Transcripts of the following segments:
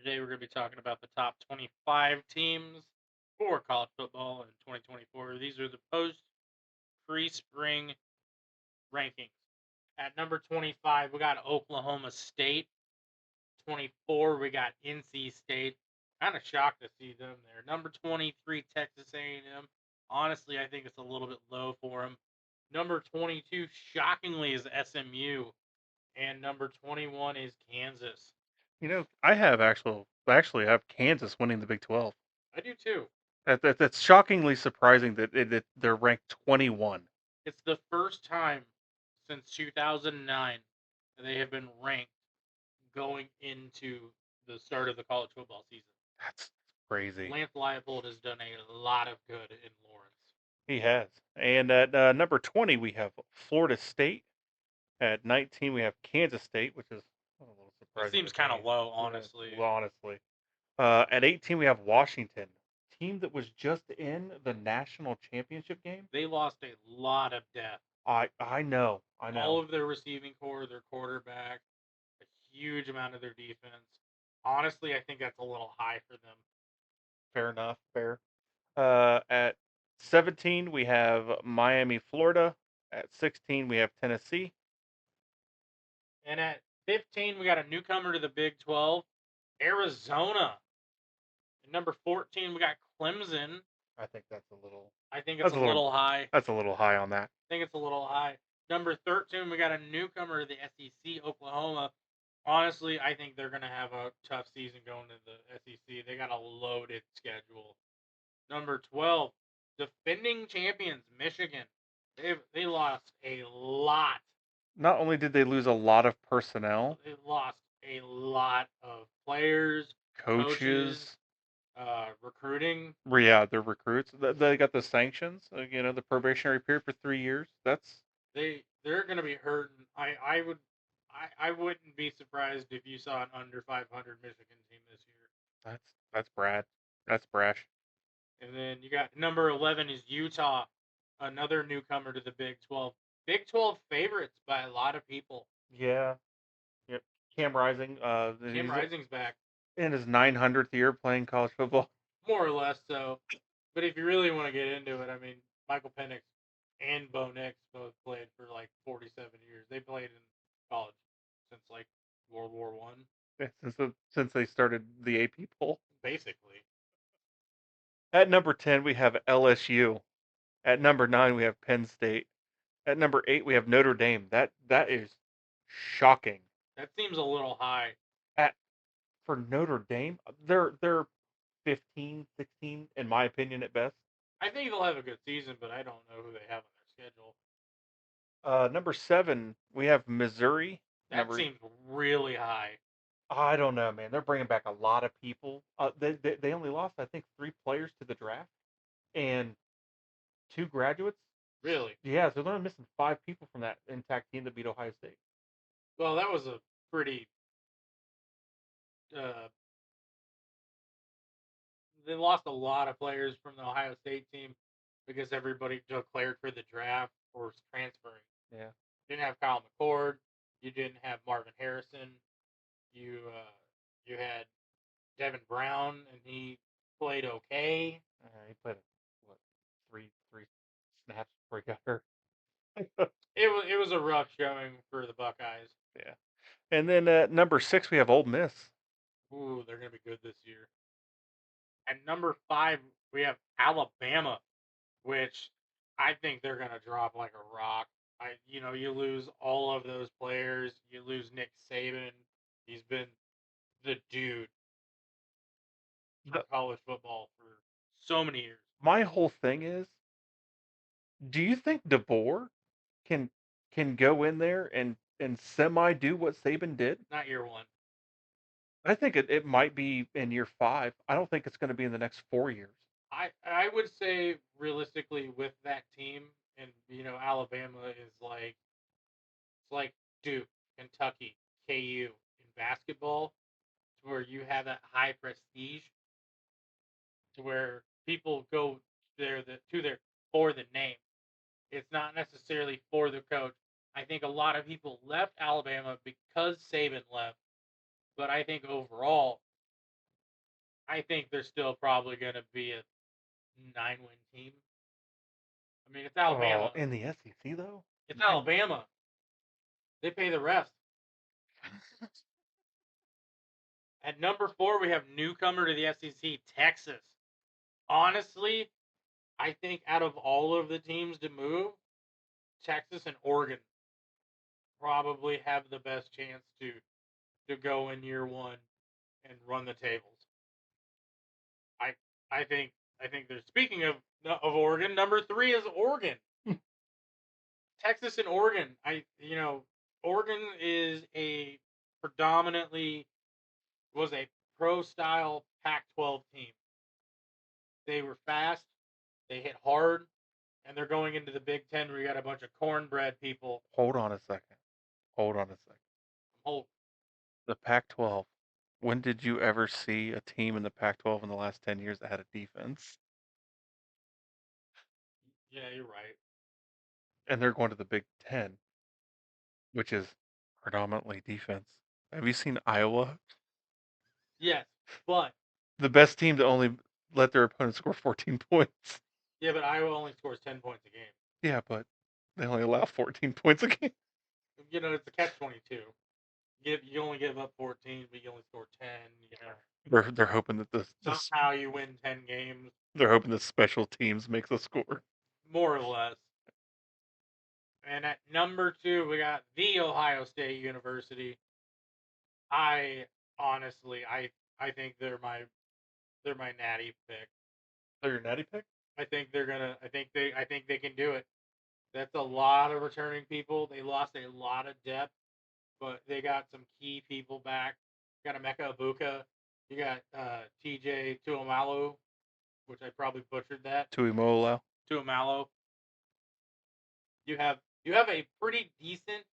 Today we're going to be talking about the top 25 teams for college football in 2024. These are the post pre-spring rankings. At number 25, we got Oklahoma State. 24, we got NC State. Kind of shocked to see them there. Number 23, Texas A&M. Honestly, I think it's a little bit low for them. Number 22, shockingly, is SMU, and number 21 is Kansas. I actually have Kansas winning the Big 12. I do too. That's shockingly surprising that they're ranked 21. It's the first time since 2009 that they have been ranked going into the start of the college football season. That's crazy. Lance Leipold has done a lot of good in Lawrence. He has. And at number 20, we have Florida State. At 19, we have Kansas State, which is a little That surprising seems to kind of me. low, Yeah, honestly. well, honestly. At 18, we have Washington, team that was just in the national championship game. They lost a lot of depth. I know, I All know. of their receiving core, their quarterback, a huge amount of their defense. Honestly, I think that's a little high for them. Fair enough, fair. At 17, we have Miami, Florida. At 16, we have Tennessee. And at 15, we got a newcomer to the Big 12, Arizona. At number 14, we got Clemson. I think that's a little. I think it's That's a a little. little high. That's a little high on that. Think it's a little high. Number 13, we got a newcomer to the SEC, Oklahoma. Honestly, I think they're going to have a tough season going to the SEC. They got a loaded schedule. Number 12, defending champions, Michigan. They lost a lot. Not only did they lose a lot of personnel, They lost a lot of players, coaches, coaches, recruiting. yeah, their recruits. They got the sanctions. The probationary period for 3 years. That's They're going to be hurting. I wouldn't be surprised if you saw an under 500 Michigan team this year. that's Brad. That's brash. And then you got number 11 is Utah, another newcomer to the Big 12. Big 12 favorites by a lot of people. Yeah. Yep. Cam Rising. Cam He's Rising's back, in his 900th year playing college football. more or less so. But if you really want to get into it, I mean, Michael Penix and Bo Nix both played for like 47 years. They played in college since like World War One, Since they started the AP poll. basically. At number 10, we have LSU. At number 9, we have Penn State. At number 8, we have Notre Dame. That is shocking. That seems a little high. At For Notre Dame, they're 15, 16 in my opinion at best. I think they'll have a good season, but I don't know who they have on their schedule. Number 7, we have Missouri. That seems really high. I don't know, man. They're bringing back a lot of people. They only lost, I think, 3 players to the draft and 2 graduates. Really? Yeah, so they're only missing 5 people from that intact team that beat Ohio State. Well, that was a pretty. Uh, they lost a lot of players from the Ohio State team because everybody declared for the draft or was transferring. Yeah. You didn't have Kyle McCord. You didn't have Marvin Harrison. You had Devin Brown, and he played okay. He played what three snaps before he got hurt. It was a rough showing for the Buckeyes. Yeah. And then at number 6 we have Ole Miss. Ooh, they're gonna be good this year. At number 5, we have Alabama, which I think they're gonna drop like a rock. You lose all of those players. You lose Nick Saban. He's been the dude for The, college football for so many years. my whole thing is, do you think DeBoer can can go in there and semi do what Saban did? Not year one. I think it might be in year 5. I don't think it's going to be in the next 4 years. I would say realistically with that team, and Alabama is like it's like Duke, Kentucky, KU in basketball, to where you have that high prestige, to where people go there for the name. It's not necessarily for the coach. I think a lot of people left Alabama because Saban left, but I think overall I think they're still probably going to be a 9-win team. I mean, it's Oh, Alabama. in the SEC though? It's Alabama. They pay the refs. At number 4, we have newcomer to the SEC, Texas. Honestly, I think out of all of the teams to move, Texas and Oregon probably have the best chance to go in year one and run the tables. I I think they're speaking of Oregon. Number 3 is Oregon. Texas and Oregon. Oregon is a predominantly was a pro style Pac-12 team. They were fast, they hit hard, and they're going into the Big Ten where you got a bunch of cornbread people. Hold on a second. Hold on a second. Oh, The Pac-12. When did you ever see a team in the Pac-12 in the last 10 years that had a defense? yeah, you're right. And they're going to the Big Ten, which is predominantly defense. Have you seen Iowa? Yes, but The best team to only let their opponent score 14 points. yeah, but Iowa only scores 10 points a game. Yeah, but they only allow 14 points a game. It's a catch-22. You only give up 14, but you only score 10. They're hoping that this Somehow you win 10 games, they're hoping that special teams makes a score. more or less. And at number 2, we got the Ohio State University. I honestly, I think they're my natty pick. They're your natty pick? I think they're gonna. I think they can do it. That's a lot of returning people. They lost a lot of depth, but they got some key people back. You got Emeka Ibuka. You got TJ Tuamalu, which I probably butchered that. Tuimoloau. Tuamalo. You have a pretty decent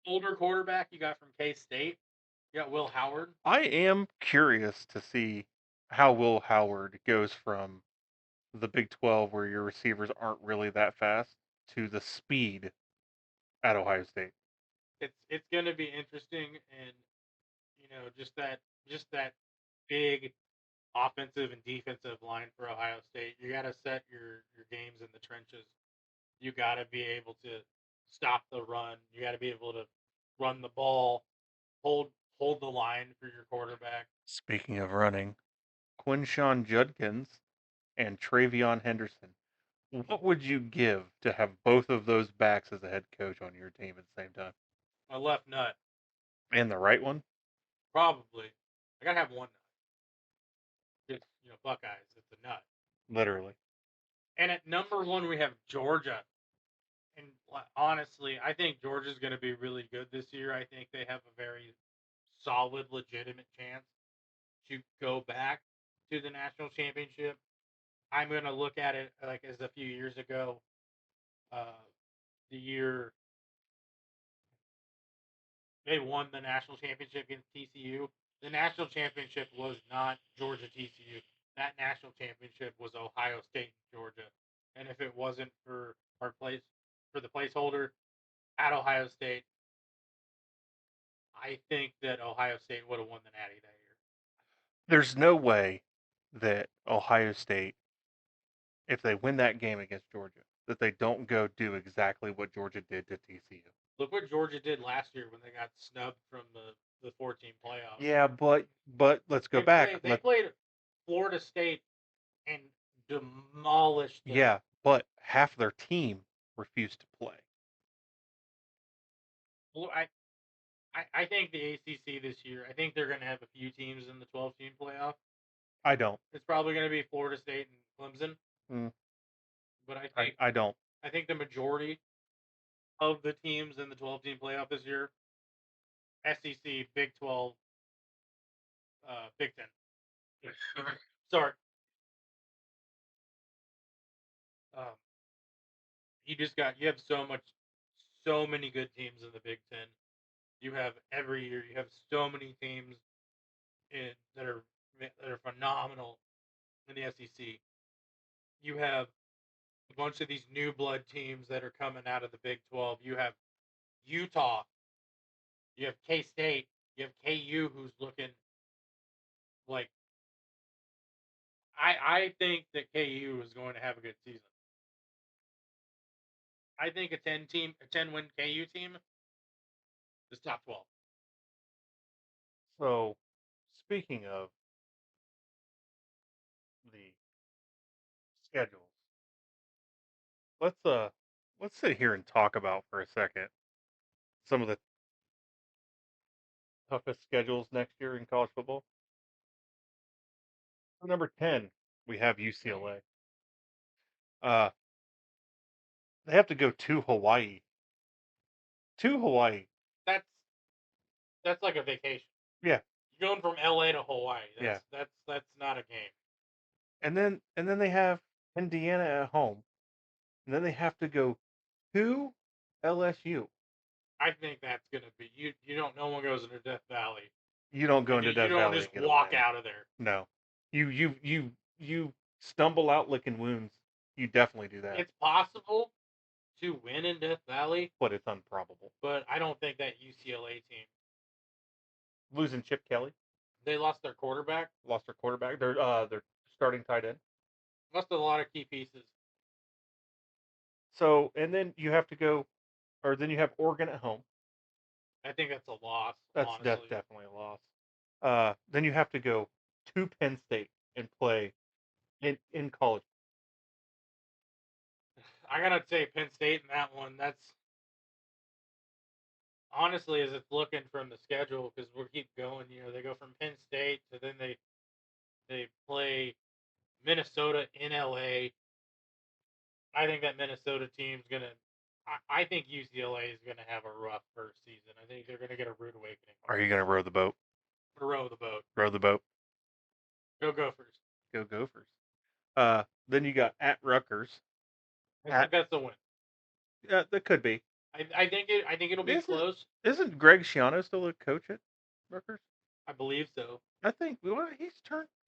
older quarterback you got from K State. You got Will Howard. I am curious to see how Will Howard goes from the Big 12, where your receivers aren't really that fast, to the speed at Ohio State. It's going to be interesting, and just that big offensive and defensive line for Ohio State. You got to set your games in the trenches. You got to be able to stop the run. You got to be able to run the ball, hold hold the line for your quarterback. Speaking of running, Quinshawn Judkins and Travion Henderson. What would you give to have both of those backs as a head coach on your team at the same time? My left nut, And the right one? probably. I gotta have one nut. Just Buckeyes. It's a nut. Literally. And at number 1 we have Georgia. And honestly, I think Georgia's going to be really good this year. I think they have a very solid, legitimate chance to go back to the national championship. I'm going to look at it like as a few years ago, uh, the year they won the national championship against TCU. The national championship was not Georgia TCU. That national championship was Ohio State and Georgia. And if it wasn't for the placeholder at Ohio State, I think that Ohio State would have won the Natty that year. There's no way that Ohio State, if they win that game against Georgia, that they don't go do exactly what Georgia did to TCU. Look what Georgia did last year when they got snubbed from the 14 playoff. Yeah, but let's go back. They played Florida State and demolished them. Yeah, but half their team refused to play. Well, I think the ACC this year, I think they're going to have a few teams in the 12-team playoff. I don't. It's probably going to be Florida State and Clemson. Mm. But I don't. I think the majority of the teams in the 12-team playoff this year, SEC, Big 12, Big 10. Sorry. Um, you have so many good teams in the Big 10. You have every year, you have so many teams that are phenomenal in the SEC. You have a bunch of these new blood teams that are coming out of the Big 12. You have Utah. You have K State. You have KU, who's looking Like I think that KU is going to have a good season. I think a 10 win KU team is top 12. So, speaking of the schedules, let's uh let's sit here and talk about for a second some of the toughest schedules next year in college football. For number 10, we have UCLA. Uh, they have to go to Hawaii. To Hawaii. That's like a vacation. Yeah, You're going from LA to Hawaii. yeah. That's not a game. And then they have Indiana at home. And then they have to go to LSU. I think that's gonna be you don't no one goes into Death Valley. You don't go And into you Death don't Valley just and get a walk win. out of there. No. You stumble out licking wounds. You definitely do that. It's possible to win in Death Valley, But it's improbable. but I don't think that UCLA team. Losing Chip Kelly, They lost their quarterback. lost their quarterback. Their starting tight end. Lost a lot of key pieces. So and then you have to go, or then you have Oregon at home. I think that's a loss, That's honestly. definitely a loss. Then you have to go to Penn State and play in college. I gotta say Penn State in that one. That's honestly as it's looking from the schedule because we'll keep going. They go from Penn State to then they play Minnesota in LA. I think that Minnesota team's gonna. I think UCLA is gonna have a rough first season. I think they're gonna get a rude awakening. Are you gonna row the boat? Row the boat. Row the boat. Go Gophers. Go Gophers. Then you got at Rutgers. I think that's a win. That could be. I think it'll be Isn't close. isn't Greg Schiano still a coach at Rutgers? I believe so. I think he's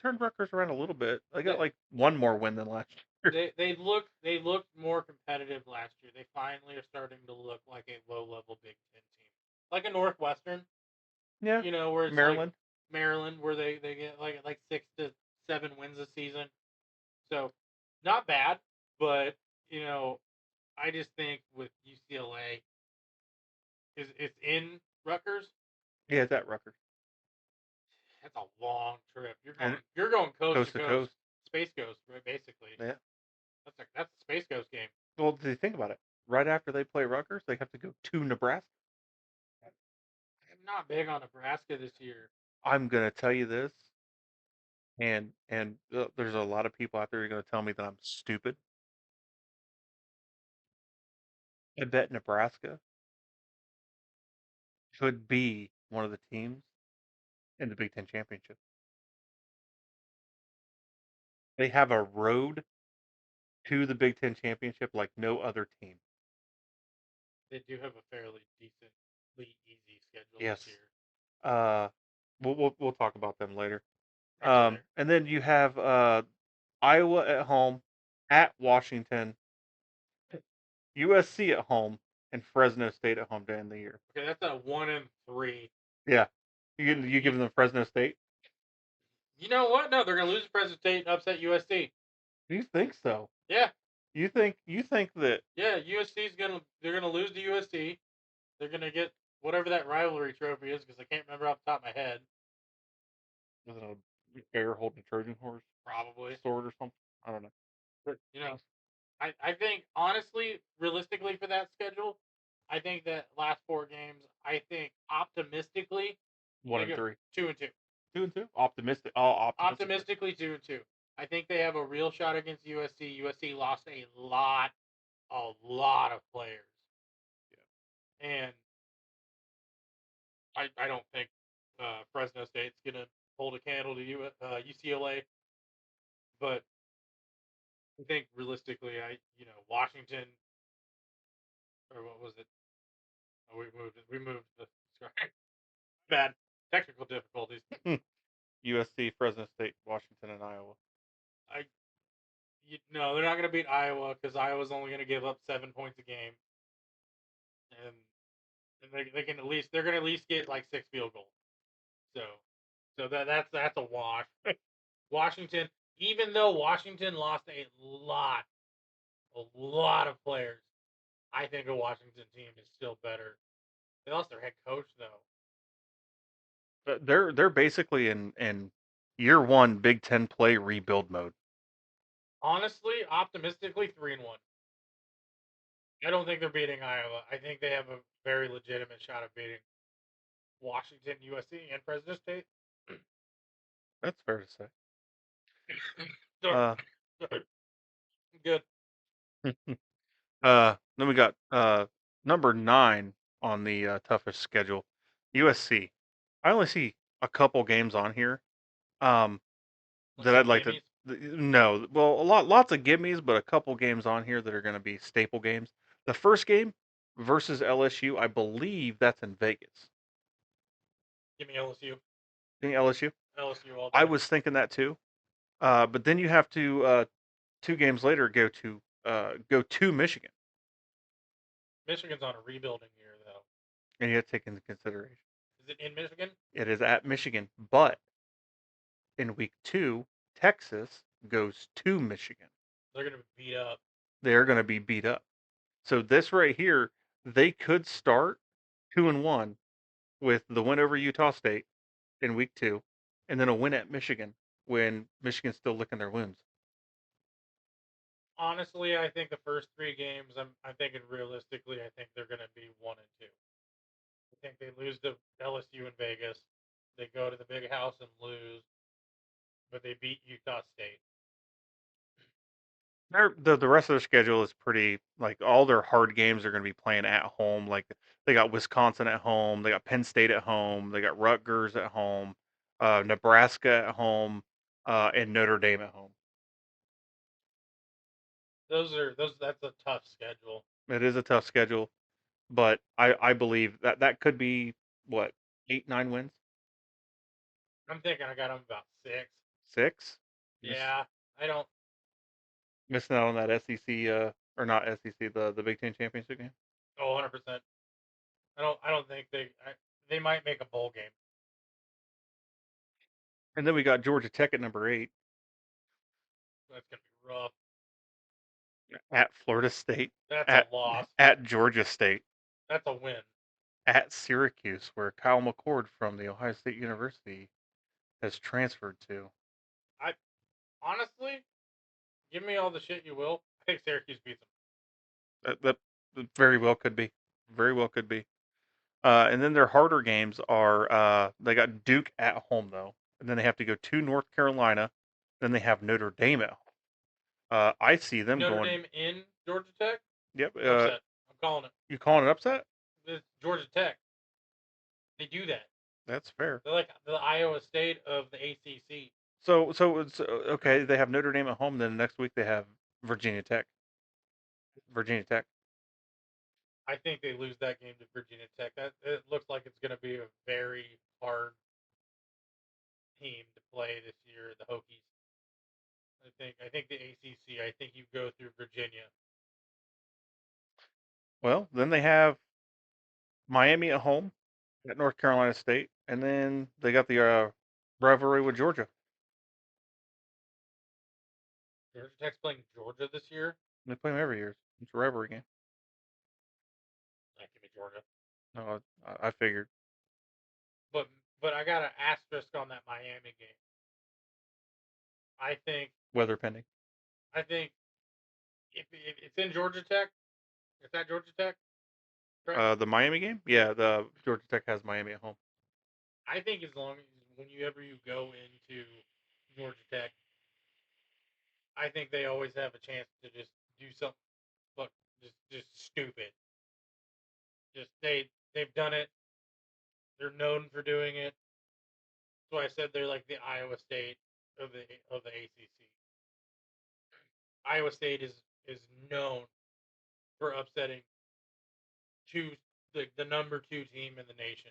turned Rutgers around a little bit. They got They like one more win than last year. they looked more competitive last year. They finally are starting to look like a low level Big Ten team, like a Northwestern. Yeah, Where it's like Maryland. Maryland, where they get like 6 to 7 wins a season. So not bad, but I just think with UCLA is it's in Rutgers. Yeah, it's at Rutgers. That's a long trip. And You're going coast coast to to coast, coast. space coast, right? Basically, Yeah. that's a space coast game. Well, think about it. Right after they play Rutgers, they have to go to Nebraska. I'm not big on Nebraska this year. I'm gonna tell you this, and there's a lot of people out there who are gonna tell me that I'm stupid. I bet Nebraska could be one of the teams in the Big Ten championship. They have a road to the Big Ten championship like no other team. They do have a fairly decently easy schedule Yes. this year. Uh, we'll talk about them later. I'll get there. And then you have Iowa at home, at Washington, USC at home, and Fresno State at home to end the year. Okay, that's a 1-3. Yeah, you giving them Fresno State? You know what? No, they're gonna lose to Fresno State and upset USC. You think so? Yeah, You think that yeah. They're gonna lose to USC. They're gonna get whatever that rivalry trophy is because I can't remember off the top of my head. was it a bear holding a Trojan horse Probably, sword or something? I don't know. but I think honestly, realistically for that schedule, I think that last 4 games. I think optimistically, One they and go three, 2-2. 2-2. Optimistic. Oh, optimistic. Optimistically 2-2. I think they have a real shot against USC. USC lost a lot of players, and I don't think Fresno State's gonna hold a candle to UCLA. But I think realistically, Washington or what was it? Oh, we moved the bad technical difficulties. USC, Fresno State, Washington, and Iowa. No, they're not gonna beat Iowa because Iowa's only gonna give up 7 points a game, and they can they're gonna at least get like 6 field goals. So So that's a wash. Washington, even though Washington lost a lot of players, I think a Washington team is still better. They lost their head coach though. They're basically in year one Big Ten play rebuild mode. Honestly, optimistically, 3-1. I don't think they're beating Iowa. I think they have a very legitimate shot of beating Washington, USC, and Fresno State. That's fair to say. Sorry. Uh, Good. then we got number 9 on the toughest schedule, USC. I only see a couple games on here that Some I'd like to. gimmies. No, well, lots of gimmies, but a couple games on here that are going to be staple games. The first game versus LSU, I believe that's in Vegas. Give me LSU. Think LSU? LSU all I day. was thinking that too. But then you have to 2 games later go to Michigan, Michigan's on a rebuilding year though. and you have to take into consideration Is it in Michigan? it is at Michigan, but in week 2, Texas goes to Michigan. They're gonna be beat up. They're going to be beat up. So this right here, they could start 2-1 with the win over Utah State in week 2, and then a win at Michigan when Michigan's still licking their wounds. Honestly, I think the first 3 games, I'm thinking realistically, I think they're gonna be 1-2. I think they lose to LSU in Vegas. They go to the big house and lose, but they beat Utah State. The rest of their schedule is pretty, like, all their hard games are going to be playing at home. Like, they got Wisconsin at home, they got Penn State at home, they got Rutgers at home, Nebraska at home, and Notre Dame at home. That's a tough schedule. It is a tough schedule, but I believe that could be what, 8 9 wins, I'm thinking I got them about 6. 6. Yeah, I don't. Missing out on that SEC or not SEC, the Big Ten championship game. Oh, 100%. I don't think they might make a bowl game. And then we got Georgia Tech at number 8 That's gonna be rough. at Florida State, That's a at loss. at Georgia State, That's a win. at Syracuse, where Kyle McCord from the Ohio State University has transferred to. I honestly, give me all the shit you will. I think Syracuse beats them. That very well could be. Very well could be. And then their harder games are they got Duke at home though, and then they have to go to North Carolina. Then they have Notre Dame at home. I see them Notre going. Dame in Georgia Tech. Yep. Upset. I'm calling it. You calling it upset? It's Georgia Tech. They do that. That's fair. They're like the Iowa State of the ACC. So it's okay. They have Notre Dame at home. Then next week they have Virginia Tech. Virginia Tech. I think they lose that game to Virginia Tech. That it looks like it's going to be a very hard team to play this year. The Hokies. I think the ACC. I think you go through Virginia. Well, then they have Miami at home at North Carolina State, and then they got the rivalry with Georgia. Georgia Tech's playing Georgia this year. They play them every year. It's a rivalry game. That give me Georgia. No, I figured. But I got an asterisk on that Miami game. I think Weather pending. I think if it's in Georgia Tech, is that Georgia Tech? Correct. The Miami game? Yeah, the Georgia Tech has Miami at home. I think as long as whenever you go into Georgia Tech, I think they always have a chance to just do something, but just stupid. Just they've done it. They're known for doing it. So I said they're like the Iowa State of the ACC. Iowa State is known for upsetting two the number 2 team in the nation.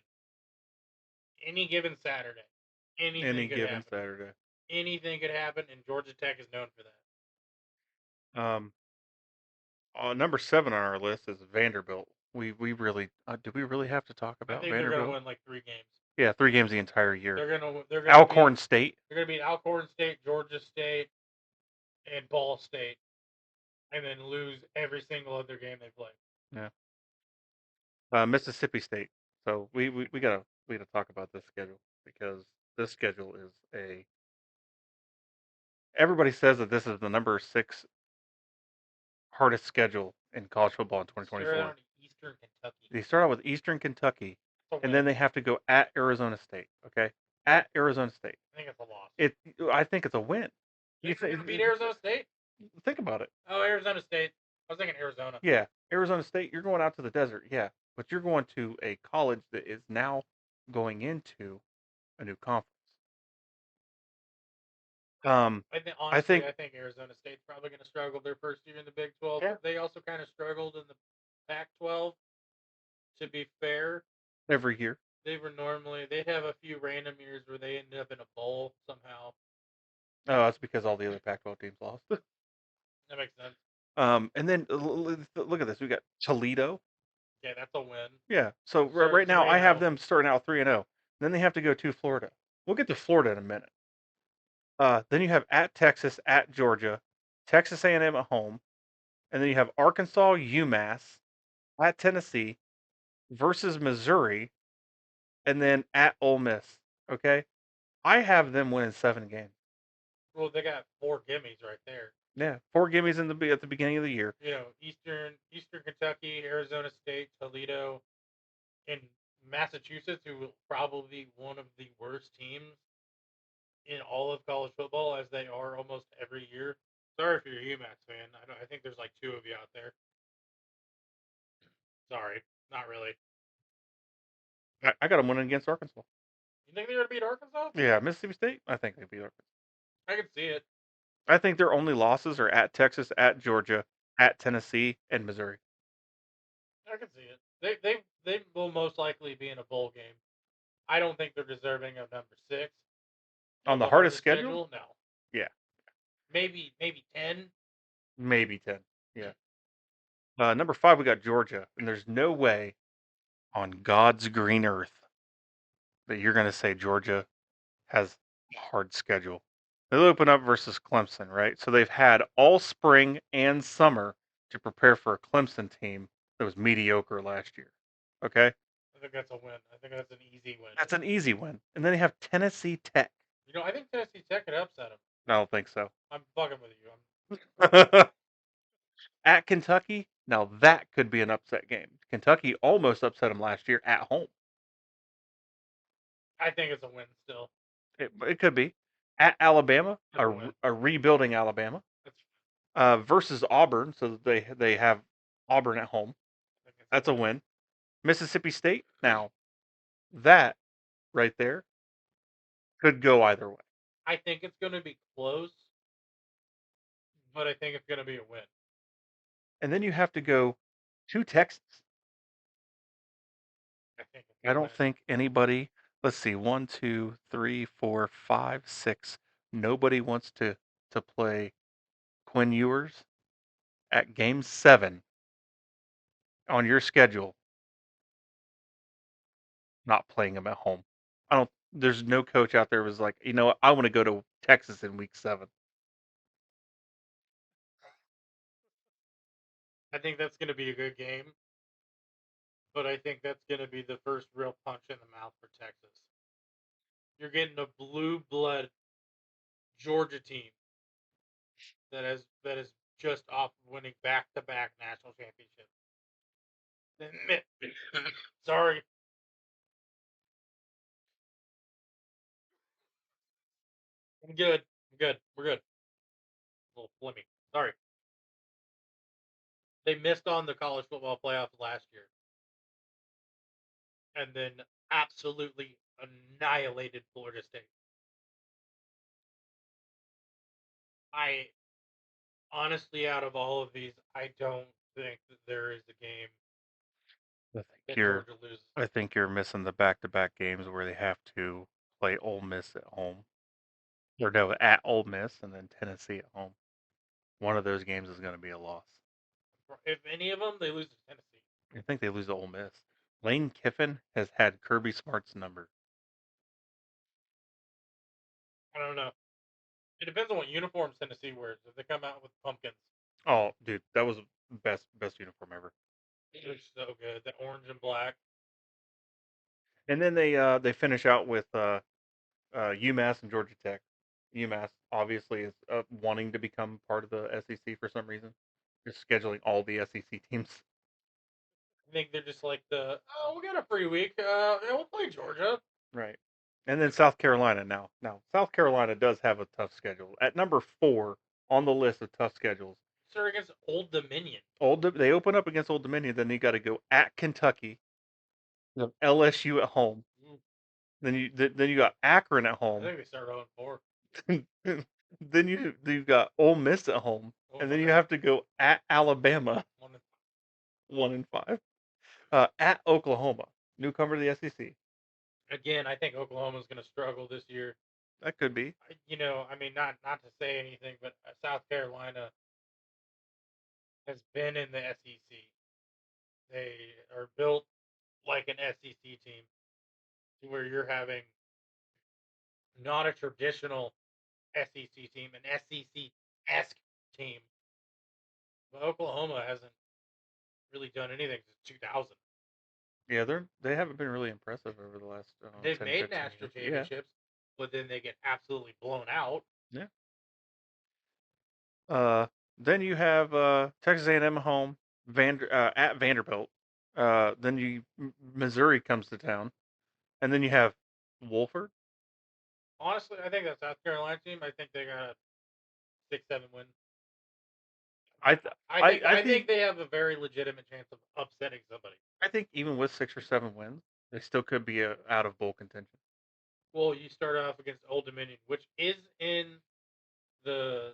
Any given Saturday, Any anything could given happen. Saturday. Anything could happen, and Georgia Tech is known for that. Um, number 7 on our list is Vanderbilt. We really do we really have to talk I about think they're gonna Vanderbilt? win like 3 games. Yeah, 3 games the entire year. They're gonna Alcorn beat State. they're gonna beat Alcorn State, Georgia State, and Ball State, and then lose every single other game they play. Yeah. Mississippi State. So we gotta talk about this schedule because this schedule is a. Everybody says that this is the number 6 hardest schedule in college football in Straight 2024. out of Eastern Kentucky. They start out with Eastern Kentucky, That's a and win. then they have to go at Arizona State. Okay, at Arizona State. I think it's a loss. I think it's a win. You think they're gonna beat Arizona State? Think about it. Oh, Arizona State. I was thinking Arizona. Yeah, Arizona State. You're going out to the desert. Yeah, but you're going to a college that is now going into a new conference. I think I honestly, think I think Arizona State's probably going to struggle their first year in the Big 12. yeah, They also kind of struggled in the Pac-12. To be fair, every year. they'd have a few random years where they ended up in a bowl somehow. Oh, that's because all the other Pac-12 teams lost. That makes sense. And then look at this. We got Toledo. Yeah, that's a win. Yeah. So Start right now I have 3-0. them starting out 3-0. Then they have to go to Florida. We'll get to Florida in a minute. Then you have at Texas, at Georgia, Texas A&M at home, and then you have Arkansas, UMass, at Tennessee versus Missouri, and then at Ole Miss. Okay, I have them winning 7 games. Well, they got 4 gimmies right there. Yeah, 4 gimmies at the beginning of the year. Eastern Kentucky, Arizona State, Toledo, and Massachusetts, who will probably be one of the worst teams in all of college football, as they are almost every year. Sorry if you're a UMass fan. I think there's like 2 of you out there. Sorry, not really. I got them winning against Arkansas. You think they're gonna beat Arkansas? Yeah, Mississippi State. I think they beat Arkansas. I can see it. I think their only losses are at Texas, at Georgia, at Tennessee, and Missouri. I can see it. They will most likely be in a bowl game. I don't think they're deserving of number 6 On of the the hardest hardest schedule? No, Yeah, maybe 10. maybe 10. Yeah. Number 5, we got Georgia, and there's no way on God's green earth that you're going to say Georgia has a hard schedule. They'll open up versus Clemson, right? So they've had all spring and summer to prepare for a Clemson team that was mediocre last year. Okay? I think that's a win. I think that's an easy win. That's an easy win. And then they have Tennessee Tech. I think Tennessee Tech could upset them. I don't think so. I'm fucking with you. At Kentucky, now that could be an upset game. Kentucky almost upset them last year at home. I think it's a win still. It could be. At Alabama, That's a win. a rebuilding Alabama, versus Auburn, so they have Auburn at home. That's a win. Mississippi State, now that right there could go either way. I think it's going to be close, but I think it's going to be a win. And then you have to go to Texas. I don't think anybody. Let's see, 1, 2, 3, 4, 5, 6. Nobody wants to play Quinn Ewers at Game 7 on your schedule. Not playing him at home. I don't. There's no coach out there who was like, you know what, I want to go to Texas in Week 7. I think that's going to be a good game, but I think that's going to be the first real punch in the mouth for Texas. You're getting a blue blood Georgia team that is just off winning back-to-back national championships. Sorry. I'm good. I'm good. We're good. A little flimmy. Sorry. They missed on the college football playoffs last year. And then absolutely annihilated Florida State. I honestly, out of all of these, I don't think that there is a game I think that you're. Georgia loses. I think you're missing the back-to-back games where they have to play Ole Miss at home, or no, at Ole Miss and then Tennessee at home. One of those games is going to be a loss. If any of them, they lose to Tennessee. I think they lose to Ole Miss. Lane Kiffin has had Kirby Smart's number. I don't know. It depends on what uniforms Tennessee wears. If they come out with pumpkins, Oh, dude, that was best uniform ever. they're so good. The orange and black. And then they finish out with UMass and Georgia Tech. UMass obviously is wanting to become part of the SEC for some reason. Just scheduling all the SEC teams. I think they're just like we got a free week. Yeah, we'll play Georgia. Right. And then South Carolina now. Now, South Carolina does have a tough schedule. At number 4 on the list of tough schedules, Start against Old Dominion. They open up against Old Dominion, then you got to go at Kentucky, you have LSU at home. Mm, Then you got Akron at I home. think they start 0-4. Then you've got Ole Miss at home, Oh, and then my you bad. have to go at Alabama, 1-5, at Oklahoma, newcomer to the SEC. Again, I think Oklahoma's going to struggle this year. That could be. I mean, not to say anything, but South Carolina has been in the SEC. They are built like an SEC team, to where you're having not a traditional SEC team, an SEC-esque team. But Oklahoma hasn't really done anything since 2000. Yeah, they haven't been really impressive over the last They've 10, made 15 national years. Yeah, championships, but then they get absolutely blown out. yeah. Uh, then you have Texas A&M at home, at Vanderbilt. Then Missouri comes to town, and then you have Wolford. Honestly, I think that South Carolina team. I think they got a 6-7 win. I th- I I think think they have a very legitimate chance of upsetting somebody. I think even with 6 or 7 wins, they still could be out of bowl contention. Well, you start off against Old Dominion, which is in the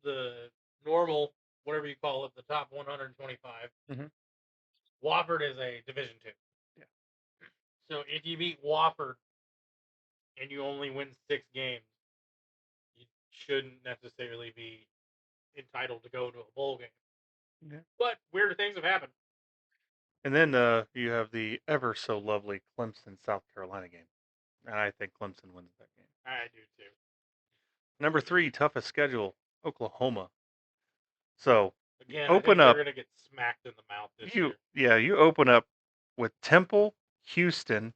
the normal, whatever you call it, the top 125. Mm-hmm. Wofford is a Division 2. Yeah. So if you beat Wofford and you only win 6 games, you shouldn't necessarily be entitled to go to a bowl game. Yeah. But weird things have happened. And then you have the ever so lovely Clemson South Carolina game, and I think Clemson wins that game. I do too. Number 3, toughest schedule, Oklahoma. So Again, I open think they're up going to get smacked in the mouth this year. you open up with Temple, Houston,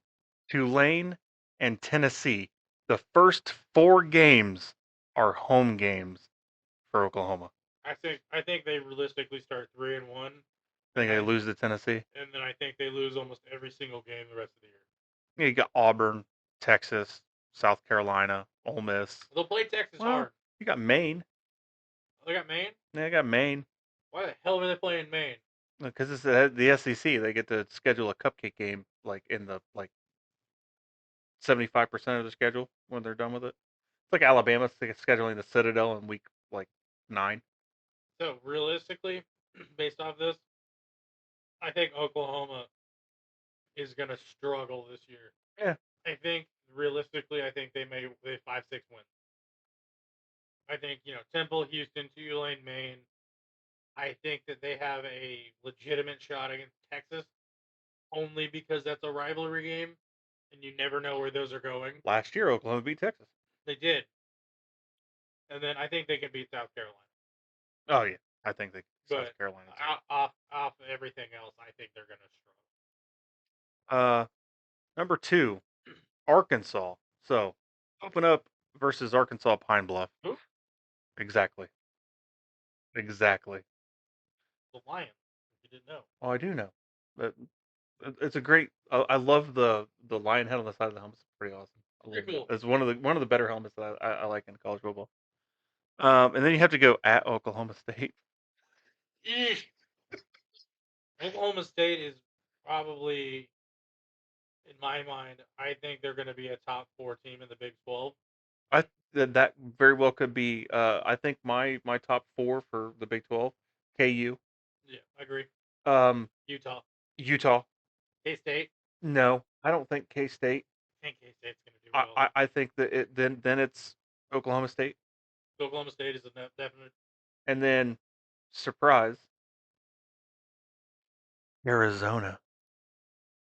Tulane, and Tennessee. The first 4 games are home games for Oklahoma. I think they realistically start 3-1, I think and they lose to Tennessee. then I think they lose almost every single game the rest of the year. Yeah, you got Auburn, Texas, South Carolina, Ole Miss. They'll play Texas Well, hard. you got Maine. They got Maine. Yeah, you got Maine Why the hell are they playing Maine? because it's the SEC. They get to schedule a cupcake game like in the 75% of the schedule when they're done with it. It's like Alabama scheduling the Citadel in week like 9. So realistically, based off this, I think Oklahoma is going to struggle this year. Yeah, I think realistically, I think they 5-6 wins. I think Temple, Houston, Tulane, Maine. I think that they have a legitimate shot against Texas only because that's a rivalry game, and you never know where those are going. last year Oklahoma beat Texas. They did, and then I think they can beat South Carolina. Oh yeah, I think they South But Carolina too. off everything else, I think they're going to Uh, number 2, Arkansas. So open up versus Arkansas Pine Bluff. struggle. Who? Exactly, exactly. The Lions. If you didn't know. Oh, I do know. But it's a great. I love the lion head on the side of the helmet. It's pretty awesome. I love Pretty that. cool. It's one of the better helmets that I like in college football. And then you have to go at Oklahoma State. Eesh. Oklahoma State is probably, in my mind, I think they're going to be a top 4 team in the Big 12. That very well could be. I think my top 4 for the Big 12: KU, Yeah, I agree. um, Utah, Utah. K State. No, I don't think K State. I think K State's going to do I, well. I I think that then it's Oklahoma State, Oklahoma State is a definite. and then surprise Arizona.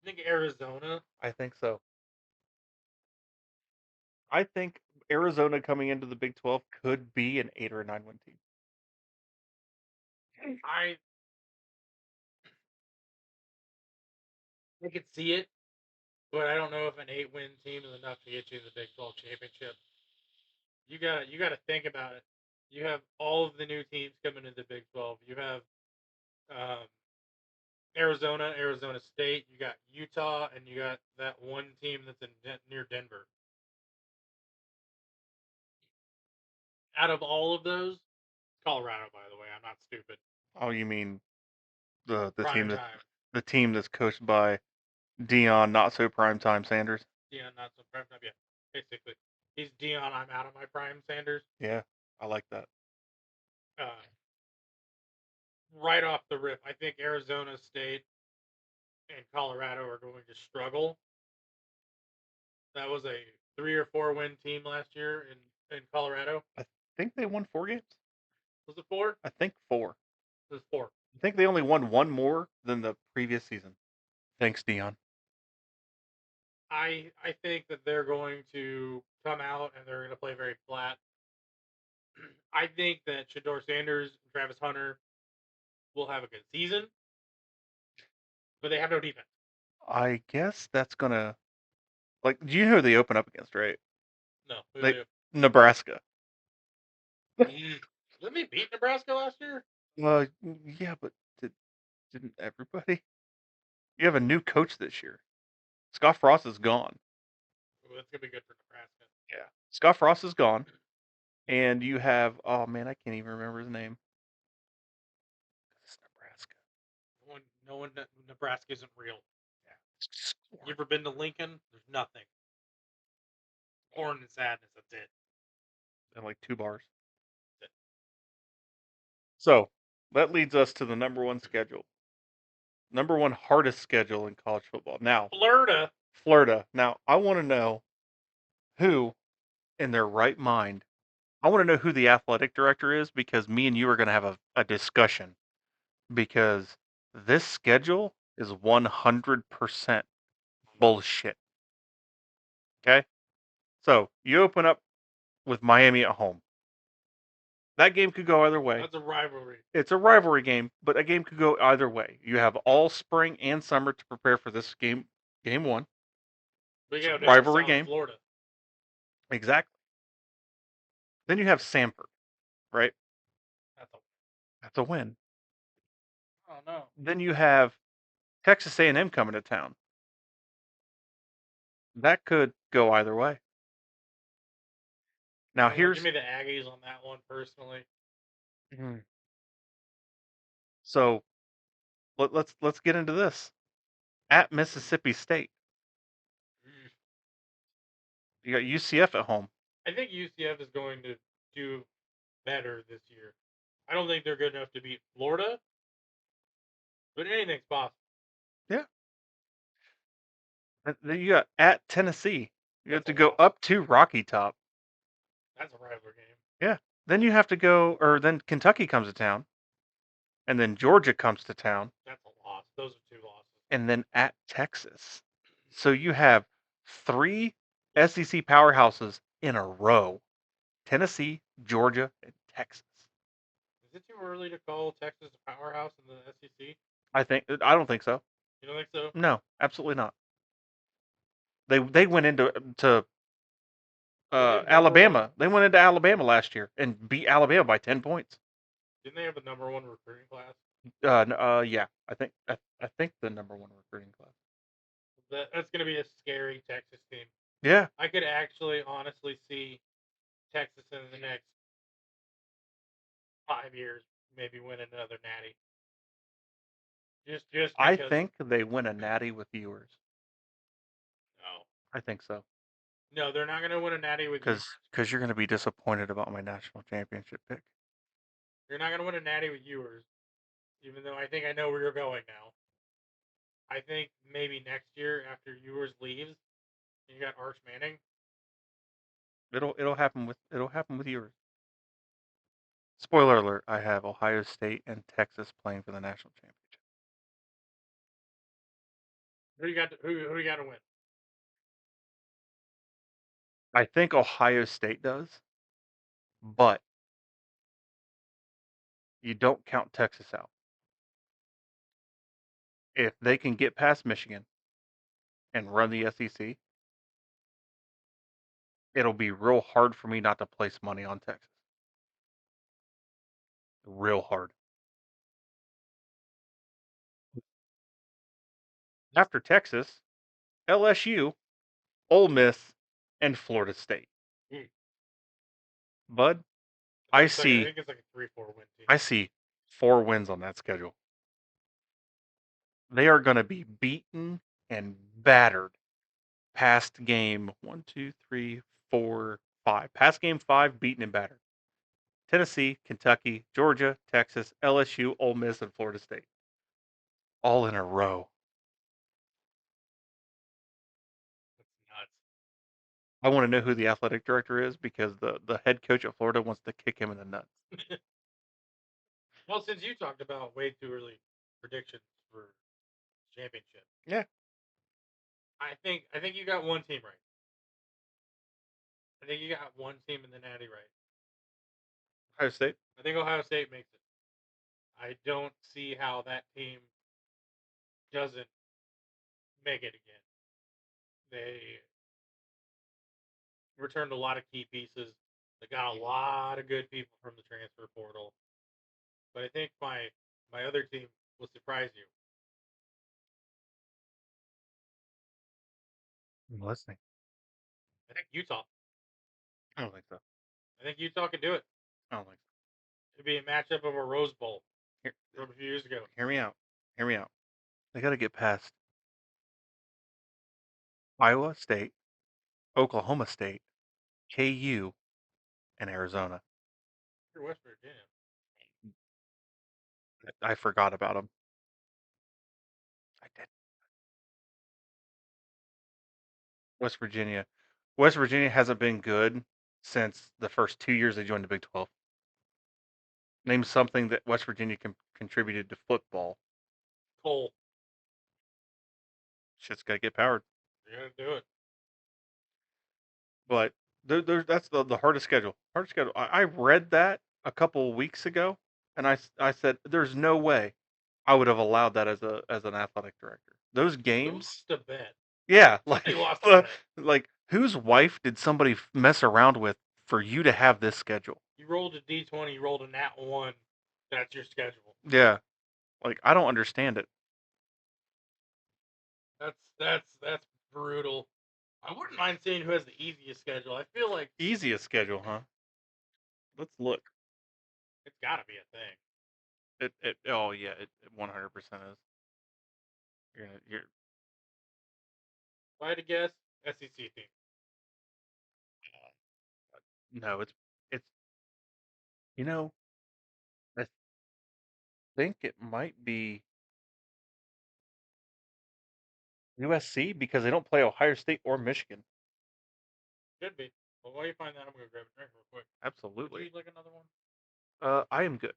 I think Arizona. I think so. I think Arizona coming into the Big 12 could be an 8 or a 9 win team. I I could see it, but I don't know if an 8-win team is enough to get you to the Big 12 championship. You gotta think about it. You have all of the new teams coming into the Big 12. You have um, Arizona, Arizona State. You got Utah, and you got that one team that's near Denver. Out of all of those, Colorado, by the way, I'm not stupid. Oh, you mean the Prime team time. that's coached by Dion, not so primetime Sanders? Dion, not so prime time. Yeah, basically, he's Dion. I'm out of my prime. Sanders. Yeah, I like that. Uh, right off the rip, I think Arizona State and Colorado are going to struggle. That was a 3 or 4 win team last year in Colorado. I think they won 4 games. Was it 4? I think 4. It was 4. I think they only won one more than the previous season. Thanks, Dion. I think that they're going to come out and they're going to play very flat. I think that Shador Sanders and Travis Hunter will have a good season, but they have no defense. I guess that's gonna like. Do you know who they open up against? Right? No, who They they Nebraska. didn't they beat Nebraska last year? Yeah, but didn't everybody? You have a new coach this year. Scott Frost is gone. Ooh, that's gonna be good for Nebraska. Yeah. Scott Frost is gone, and you have oh man, I can't even remember his name. It's Nebraska. No one, Nebraska isn't real. Yeah. You ever been to Lincoln? There's nothing. Corn and sadness. That's it. And like 2 bars. That's it. So that leads us to the number one schedule. Number one hardest schedule in college football. Now, Florida. Florida. Now, I want to know who in their right mind. I want to know who the athletic director is because me and you are going to have a discussion because this schedule is 100% bullshit. Okay? So you open up with Miami at home. That game could go either way. That's a rivalry. It's a rivalry game, but a game could go either way. You have all spring and summer to prepare for this game, game one. We It's a go down to rivalry South game. Florida. Exactly. Then you have Sanford, right? That's a. That's a win. Oh no. Then you have Texas A&M coming to town. That could go either way. Now Give here's me the Aggies on that one personally. Mhm. So let's get into this. At Mississippi State, you got UCF at home. I think UCF is going to do better this year. I don't think they're good enough to beat Florida, but anything's possible. Yeah. And then you got at Tennessee. You have That's to a go loss. up to Rocky Top. That's a rivalry game. Yeah. Then you have to go, or then Kentucky comes to town, and then Georgia comes to town, That's a loss. Those are 2 losses. and then at Texas. So you have 3 SEC powerhouses in a row: Tennessee, Georgia, and Texas. Is it too early to call Texas a powerhouse in the SEC? I don't think so. You don't think so? No, absolutely not. They went into to They have number one. Alabama. They went into Alabama last year and beat Alabama by 10 points. Didn't they have a number one recruiting class? Yeah, I think the number one recruiting class. That's going to be a scary Texas team. Yeah, I could actually honestly see Texas in the next 5 years maybe win another natty. Just I because. think they win a natty with viewers. No. I think so. No, they're not going to win a natty with you. Because you're going to be disappointed about my national championship pick. You're not going to win a natty with Ewers, even though I think I know where you're going now. I think maybe next year after Ewers leaves, you got Arch Manning. It'll happen with viewers. Spoiler alert: I have Ohio State and Texas playing for the national championship. Who do you got? Who do you got to win? I think Ohio State does, but you don't count Texas out. If they can get past Michigan and run the SEC, it'll be real hard for me not to place money on Texas. Real hard. After Texas, LSU, Ole Miss, and Florida State. Mm. Bud, I I think it's like, I see think it's like a 3-4 win team. I see 4 wins on that schedule. They are going to be beaten and battered past game 1, 2, 3, 4, 5. Past game 5, beaten and battered. Tennessee, Kentucky, Georgia, Texas, LSU, Ole Miss, and Florida State. All in a row. That's nuts. I want to know who the athletic director is because the head coach at Florida wants to kick him in the nuts. Well, since you talked about way too early predictions for championship, Yeah. I think you got one team right. I think you got one team in the Natty right. Ohio State. I think Ohio State makes it. I don't see how that team doesn't make it again. They returned a lot of key pieces. They got a lot of good people from the transfer portal. But I think my other team will surprise you. I'm listening. I think Utah. I don't think so. I think Utah can do it. I don't think so. It'd be a matchup of a Rose Bowl Here, from a few years ago. hear me out. Hear me out. They got to get past Iowa State, Oklahoma State, KU, and Arizona. You're West Virginia. I forgot about them. I did. West Virginia. West Virginia hasn't been good since the first 2 years they joined the Big 12. Name something that West Virginia contributed to football. Cole, Shit's got to get powered. you're gonna do it. But that's the hardest schedule. Hardest schedule. I read that a couple of weeks ago, and I said, "There's no way I would have allowed that as an athletic director." Those Who games, lost a bet? yeah, Somebody lost a bet. like whose wife did somebody mess around with for you to have this schedule? You rolled a D20, you rolled a nat 1. That's your schedule. Yeah, like I don't understand it. That's brutal. I wouldn't mind seeing who has the easiest schedule. I feel like Easiest schedule, huh? Let's look. it's got to be a thing. It oh yeah, it 100% is. You're If I had to guess, SEC team. no, it's you know I think it might be USC because they don't play Ohio State or Michigan. Should be. Well, while you find that, I'm gonna grab a drink real quick. Would you Absolutely. like another one? I am good.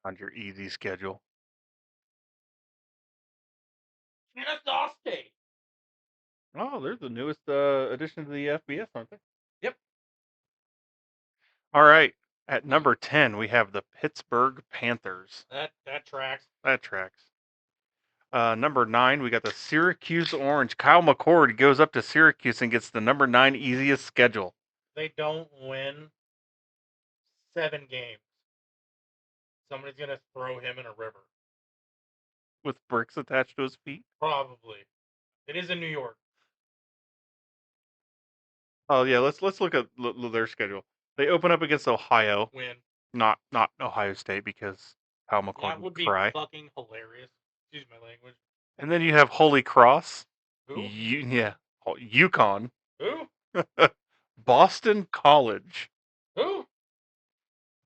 On your easy schedule. Kennesaw State. Oh, they're the newest addition to the FBS, aren't they? Yep. All right. At number 10, we have the Pittsburgh Panthers. That tracks. That tracks. Number 9, we got the Syracuse Orange. Kyle McCord goes up to Syracuse and gets the number 9 easiest schedule. They don't win 7 games. Somebody's gonna throw him in a river. With bricks attached to his feet. Probably. It is in New York. Oh yeah, let's look at their schedule. They open up against Ohio, Win. not Ohio State because Kyle McCord That would would be cry. fucking hilarious. Excuse my language. And then you have Holy Cross. Who? Yeah, Yukon. Who? Boston College. Who?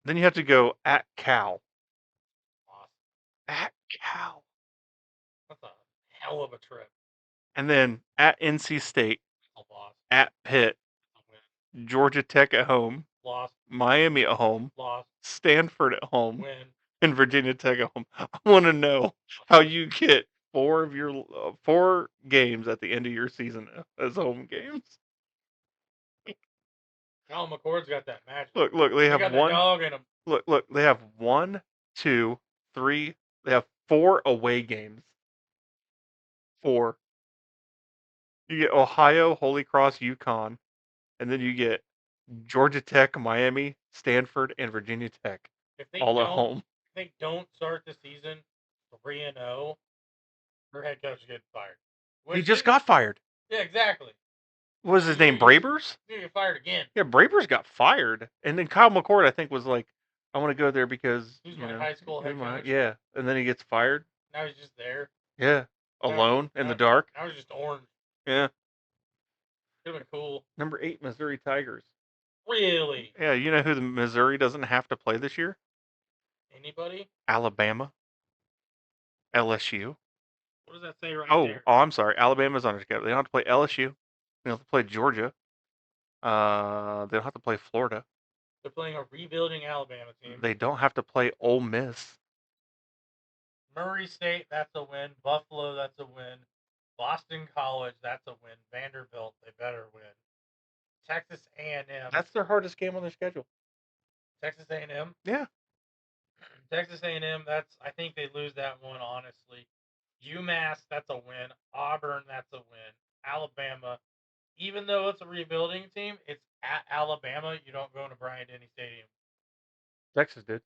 Then you have to go at Cal. Lost. At Cal. That's a hell of a trip. And then at NC State. A loss. At Pitt. A win. Georgia Tech at home. Lost. Miami at home. Lost. Stanford at home. Win. And Virginia Tech at home. I want to know how you get 4 games at the end of your season as home games. Alan McCord's got that magic. Look, they They have got one. that dog in him. Look, they have 1, 2, 3. They have 4 away games. 4. You get Ohio, Holy Cross, UConn, and then you get Georgia Tech, Miami, Stanford, and Virginia Tech, If they all at don't, home. if they don't start the season 3-0, their head coach is getting fired. He just got fired. Yeah, exactly. What was his name? Brabers? He's gonna get fired again. Yeah, Brabers got fired, and then Kyle McCord, I think, was like, "I want to go there because He's my high school head coach. Yeah, and then he gets fired. Now he's just there. Yeah, alone in the dark. Now he's just orange. Yeah. Could have been cool. Number 8, Missouri Tigers. Really? Yeah, you know who the Missouri doesn't have to play this year? Anybody? Alabama. LSU. What does that say right there? Oh, I'm sorry. Alabama's on their schedule. They don't have to play LSU. They don't have to play Georgia. They don't have to play Florida. They're playing a rebuilding Alabama team. They don't have to play Ole Miss. Murray State, that's a win. Buffalo, that's a win. Boston College, that's a win. Vanderbilt, they better win. Texas A&M. That's their hardest game on their schedule. Texas A&M? Yeah. Texas A&M, I think they lose that one, honestly. UMass, that's a win. Auburn, that's a win. Alabama, even though it's a rebuilding team, it's at Alabama. You don't go into Bryant-Denny Stadium. Texas did.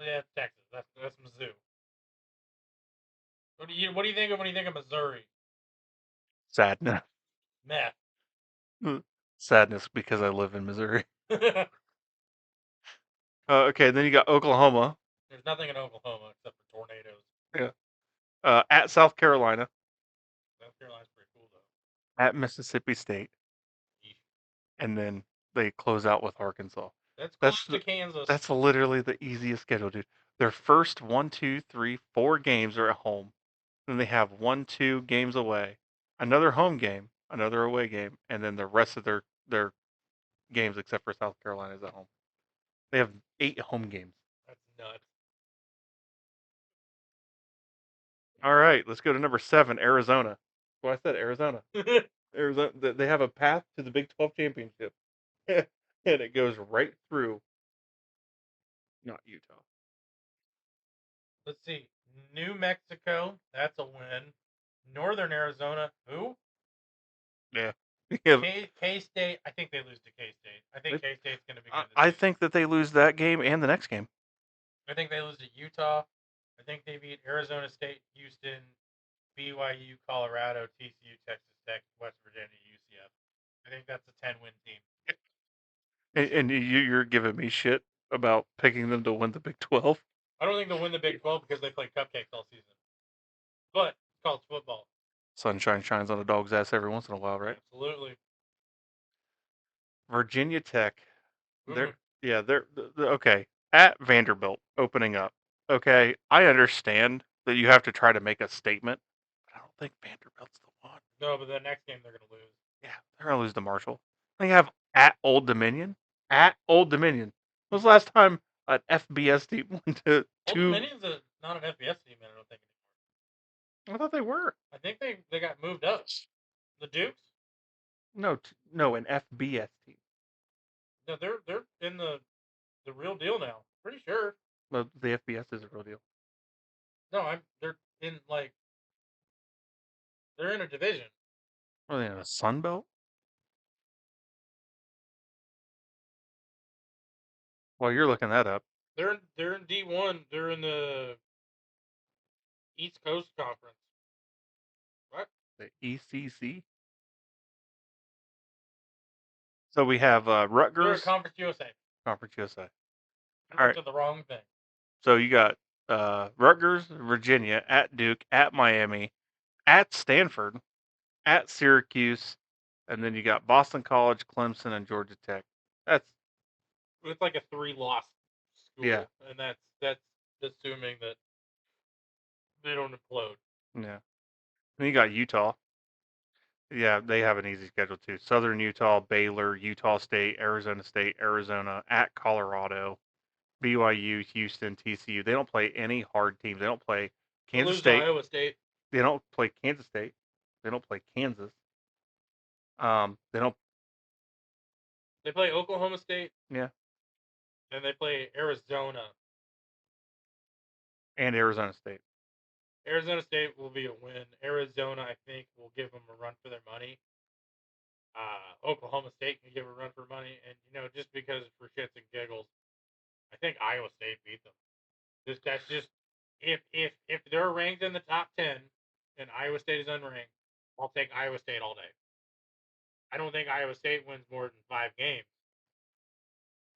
Yeah, Texas. That's Mizzou. What do you think of when you think of Missouri? Sadness. Meth. Sadness because I live in Missouri. Okay, then you got Oklahoma. There's nothing in Oklahoma except for tornadoes. Yeah. At South Carolina. South Carolina's pretty cool though. At Mississippi State. Yeesh. And then they close out with Arkansas. That's close to Kansas. That's literally the easiest schedule, dude. Their first 1, 2, 3, 4 games are at home. Then they have 1, 2 games away, another home game, another away game, and then the rest of their games, except for South Carolina, is at home. They have 8 home games. That's nuts. All right, let's go to number 7, Arizona. Well, I said Arizona. Arizona. They have a path to the Big 12 championship, and it goes right through. Not Utah. Let's see. New Mexico, that's a win. Northern Arizona, who? Yeah. K-State, I think they lose to K-State. I think K-State's going to be good. I think that they lose that game and the next game. I think they lose to Utah. I think they beat Arizona State, Houston, BYU, Colorado, TCU, Texas Tech, West Virginia, UCF. I think that's a 10-win team. And you're giving me shit about picking them to win the Big 12? I don't think they'll win the Big 12 because they play cupcakes all season. But it's college football. Sunshine shines on a dog's ass every once in a while, right? Absolutely. Virginia Tech. They're okay. At Vanderbilt, opening up. Okay, I understand that you have to try to make a statement, but I don't think Vanderbilt's the one. No, but the next game they're going to lose. Yeah, they're going to lose to Marshall. They have at Old Dominion. At Old Dominion. When was the last time an FBS team went to Old Dominion's not an FBS team, I don't think anymore. I thought they were. I think they got moved up. The Dukes? No, an FBS team. No, they're in the real deal now. Pretty sure. No, the FBS is a real deal. No, they're in they're in a division. Are they in a Sun Belt? Well, you're looking that up. They're in D1. They're in the East Coast Conference. What? The ECC. So we have Rutgers. They're Conference USA. Conference USA. All right. To the wrong thing. So you got Rutgers, Virginia, at Duke, at Miami, at Stanford, at Syracuse, and then you got Boston College, Clemson, and Georgia Tech. That's It's like a 3-loss school, yeah, and that's assuming that they don't implode. yeah. Then you got Utah. Yeah, they have an easy schedule too. Southern Utah, Baylor, Utah State, Arizona at Colorado, BYU, Houston, TCU. They don't play any hard teams. They don't play They'll Kansas lose to State. Iowa State. They don't play Kansas State. They don't play Kansas. They don't. They play Oklahoma State, Yeah, and they play Arizona. and Arizona State. Arizona State will be a win. Arizona, I think, will give them a run for their money. Oklahoma State can give a run for money, and just because for shits and giggles, I think Iowa State beat them. That's just if they're ranked in the top 10 and Iowa State is unranked, I'll take Iowa State all day. I don't think Iowa State wins more than 5 games,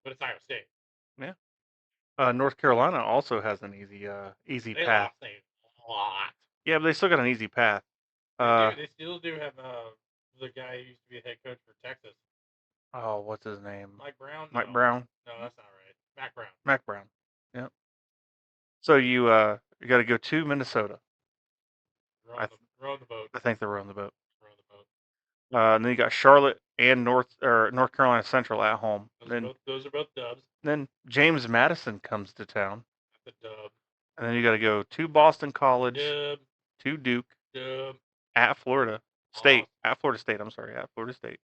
but it's Iowa State. Yeah. North Carolina also has an easy They path. lost a lot. Yeah, but they still got an easy path. They do. They still do have the guy who used to be a head coach for Texas. Oh, what's his name? Mike Brown? Mike No. Brown. No, that's not right. Mac Brown. Mac Brown. Yeah. So you got to go to Minnesota. Row the boat. I think they're on the boat. Row the boat. And then you got Charlotte and North Carolina Central at home. Those are both dubs. Then James Madison comes to town. That's a dub. And then you got to go to Boston College, Dub. to Duke, Dub. at Florida State, at Florida State. I'm sorry, at Florida State.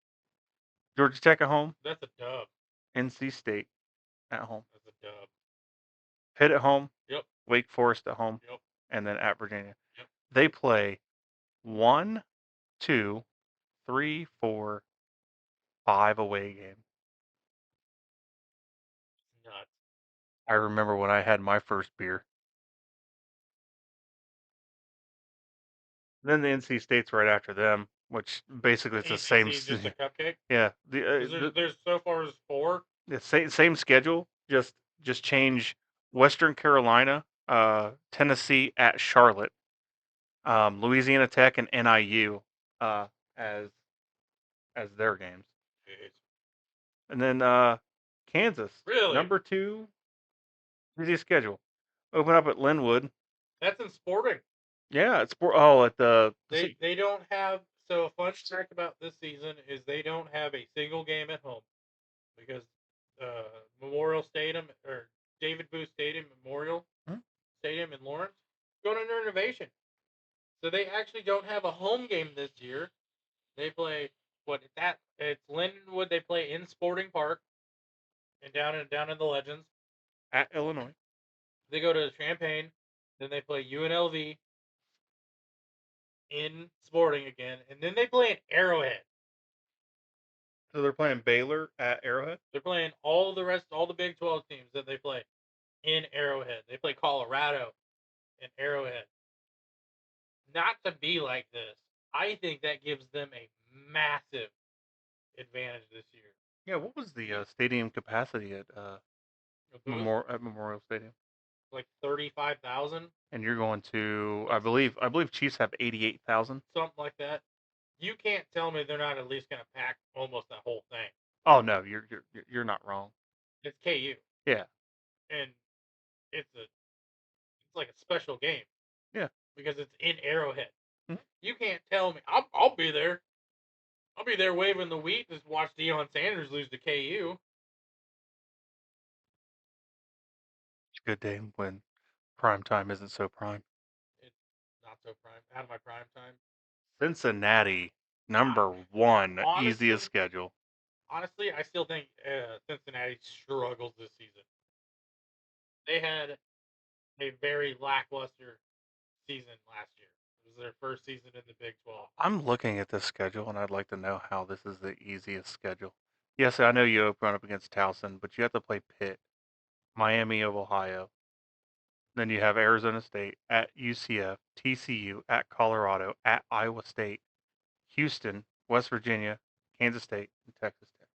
Georgia Tech at home. That's a dub. NC State at home. That's a dub. Pitt at home. Yep. Wake Forest at home. Yep. And then at Virginia. Yep. They play 1, 2, 3, 4, 5 away games. Nuts. I remember when I had my first beer. Then the NC State's right after them, which basically it's the same. Just a cupcake. Yeah, there's so far as 4. The same schedule, just change Western Carolina, Tennessee at Charlotte, Louisiana Tech and NIU as their games, Jeez. and then Kansas, Really? number 2, easy schedule. Open up at Linwood. That's in Sporting. Yeah, it's at the. They don't have. So a fun fact about this season is they don't have a single game at home because Memorial Stadium or David Booth Stadium Memorial Stadium in Lawrence going under renovation. So they actually don't have a home game this year. They play it's Lindenwood. They play in Sporting Park and down in the Legends at Illinois. They go to Champaign, then they play UNLV in Sporting again, and then they play in Arrowhead. So they're playing Baylor at Arrowhead? They're playing all the Big 12 teams that they play in Arrowhead. They play Colorado in Arrowhead. Not to be like this, I think that gives them a massive advantage this year. Yeah, what was the stadium capacity at Memorial Stadium? Like 35,000. And you're going to, I believe Chiefs have 88,000. Something like that. You can't tell me they're not at least going to pack almost that whole thing. Oh no, you're not wrong. It's KU. Yeah. And it's like a special game. Yeah. Because it's in Arrowhead. Mm-hmm. You can't tell me. I'll be there. I'll be there waving the wheat to watch Deion Sanders lose to KU. It's a good day when prime time isn't so prime. It's not so prime. Out of my prime time. Cincinnati, number 1, honestly, easiest schedule. Honestly, I still think Cincinnati struggles this season. They had a very lackluster season last year. It was their first season in the Big 12. I'm looking at this schedule, and I'd like to know how this is the easiest schedule. Yes, I know you open up against Towson, but you have to play Pitt, Miami of Ohio. Then you have Arizona State at UCF, TCU at Colorado, at Iowa State, Houston, West Virginia, Kansas State, and Texas Tech.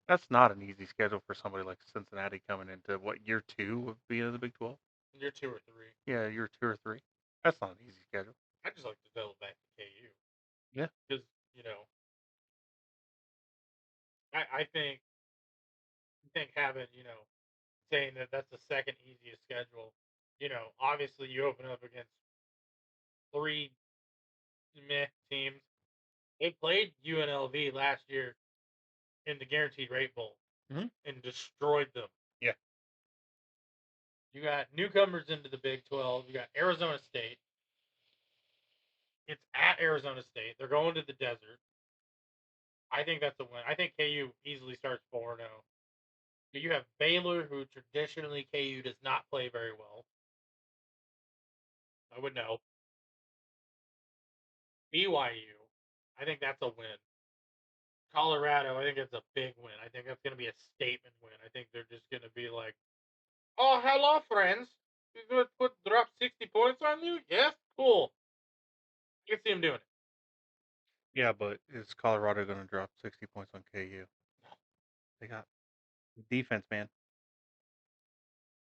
That's not an easy schedule for somebody like Cincinnati coming into year 2 of being in the Big 12? Year 2 or 3. Yeah, year 2 or 3. That's not an easy schedule. I just like to double back to KU. Yeah. Because, I think having saying that that's the second easiest schedule. Obviously you open up against three meh teams. They played UNLV last year in the Guaranteed Rate Bowl Mhm. and destroyed them. Yeah. You got newcomers into the Big 12. You got Arizona State. It's at Arizona State. They're going to the desert. I think that's a win. I think KU easily starts 4-0. You have Baylor, who traditionally KU does not play very well. I would know. BYU, I think that's a win. Colorado, I think it's a big win. I think that's going to be a statement win. I think they're just going to be like, "Oh, hello, friends. You going to drop 60 points on you? Yes, cool." I can see him doing it. Yeah, but is Colorado going to drop 60 points on KU? They got defense, man.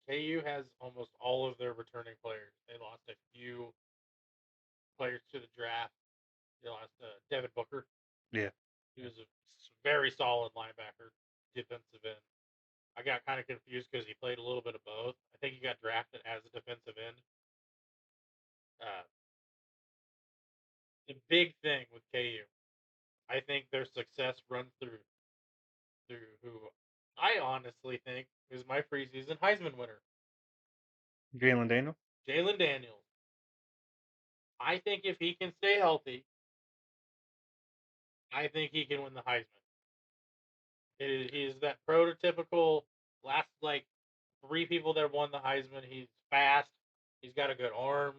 KU has almost all of their returning players. They lost a few players to the draft. They lost Devin Booker. Yeah. He was a very solid linebacker, defensive end. I got kind of confused because he played a little bit of both. I think he got drafted as a defensive end. Uh, the big thing with KU, I think their success runs through who I honestly think is my preseason Heisman winner, Jalen Daniel? Jalen Daniels. I think if he can stay healthy, I think he can win the Heisman. He is that prototypical last like three people that won the Heisman. He's fast. He's got a good arm.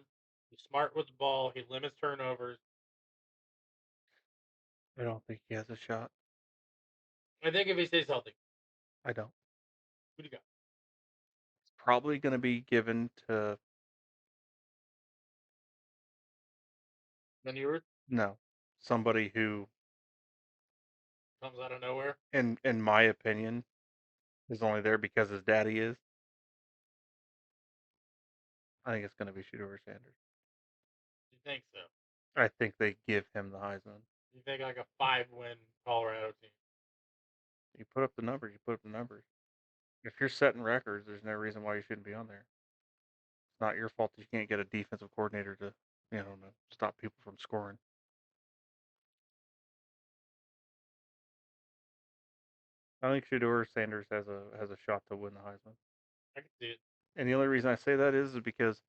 He's smart with the ball. He limits turnovers. I don't think he has a shot. I think if he stays healthy, I don't. who do you got? It's probably going to be given to, Then you no, somebody who, comes out of nowhere. in my opinion, is only there because his daddy is. I think it's going to be Shedeur Sanders. You think so? I think they give him the Heisman. You think like a 5-win Colorado team? You put up the numbers, you put up the numbers. If you're setting records, there's no reason why you shouldn't be on there. It's not your fault that you can't get a defensive coordinator to, to stop people from scoring. I think Shedeur Sanders has a shot to win the Heisman. I can see it. And the only reason I say that is because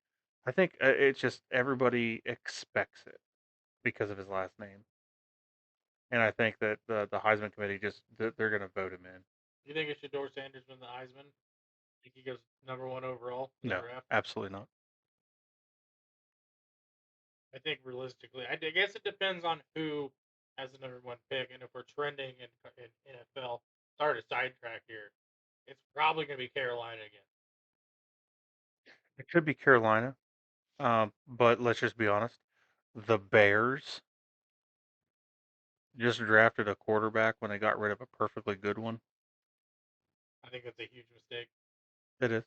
I think it's just everybody expects it because of his last name. And I think that the Heisman committee they're going to vote him in. You think it should Shedeur Sanders win the Heisman? Think he goes #1 overall in the No, draft? absolutely not. I think realistically, I guess it depends on who has the #1 pick, and if we're trending in NFL. Sorry to sidetrack here. It's probably going to be Carolina again. It could be Carolina, but let's just be honest. The Bears just drafted a quarterback when they got rid of a perfectly good one. I think that's a huge mistake. It is.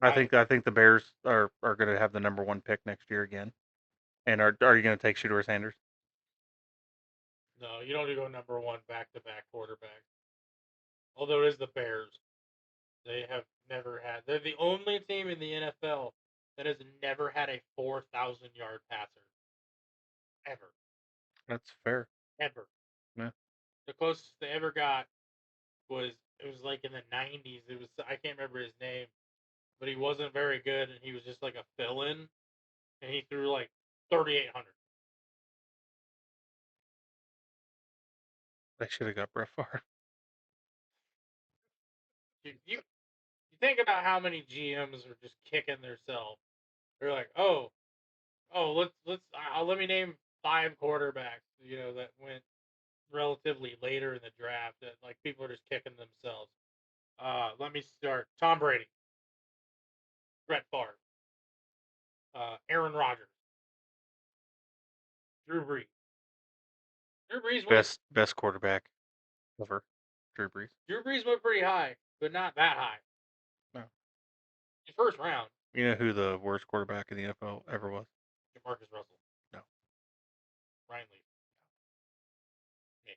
I I think I think the Bears are going to have the #1 pick next year again. And are you going to take Shedeur Sanders? No, you don't go #1 back-to-back quarterbacks. Although it is the Bears, they have never had. They're the only team in the NFL that has never had a 4,000-yard passer ever, That's fair. ever. Yeah. The closest they ever got it was like in the '90s. It was I can't remember his name, but he wasn't very good, and he was just like a fill-in, and he threw like 3,800. They should have got Brett Favre. You think about how many GMs are just kicking themselves. They're like, oh, let me name 5 quarterbacks, that went relatively later in the draft that like people are just kicking themselves. Let me start. Tom Brady, Brett Favre, Aaron Rodgers, Drew Brees. Drew Brees went. Best quarterback ever, Drew Brees. Drew Brees went pretty high, but not that high. No. The first round, You know who the worst quarterback in the NFL ever was? Marcus Russell, No. Ryan Leaf. Me.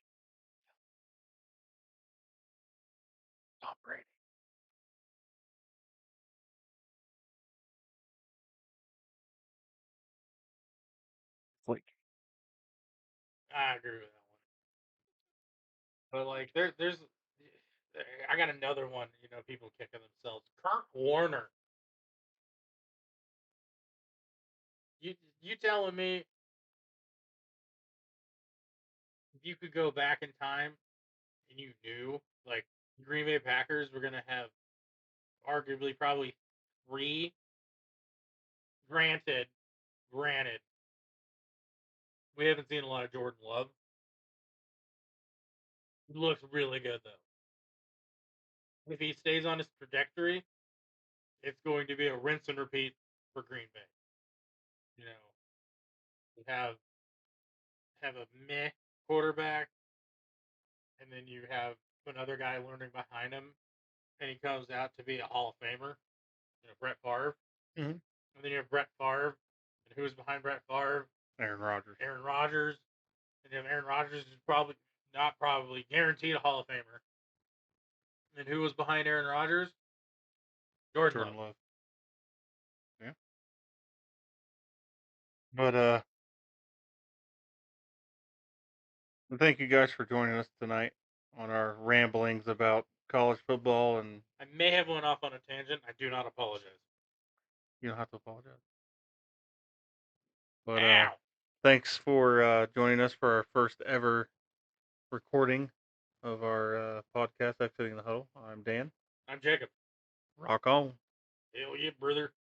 Brady. Like, I agree with that one. But like, I got another one. People kicking themselves. Kurt Warner. You you telling me if you could go back in time and you knew like Green Bay Packers were gonna have arguably probably three. Granted, granted, we haven't seen a lot of Jordan Love. He looks really good though. If he stays on his trajectory, it's going to be a rinse and repeat for Green Bay. You know, you have a meh quarterback, and then you have another guy learning behind him, and he comes out to be a Hall of Famer. Brett Favre, mm-hmm. and then you have Brett Favre, and who's behind Brett Favre? Aaron Rodgers. Aaron Rodgers, and then Aaron Rodgers is probably not probably guaranteed a Hall of Famer. And who was behind Aaron Rodgers? Jordan Jordan Love. Love. Yeah. But thank you guys for joining us tonight on our ramblings about college football, and I may have went off on a tangent. I do not apologize. you don't have to apologize. But Ow. thanks for joining us for our first ever recording of our podcast, Exiting the Huddle. I'm Dan. I'm Jacob. Rock on. Hell yeah, brother.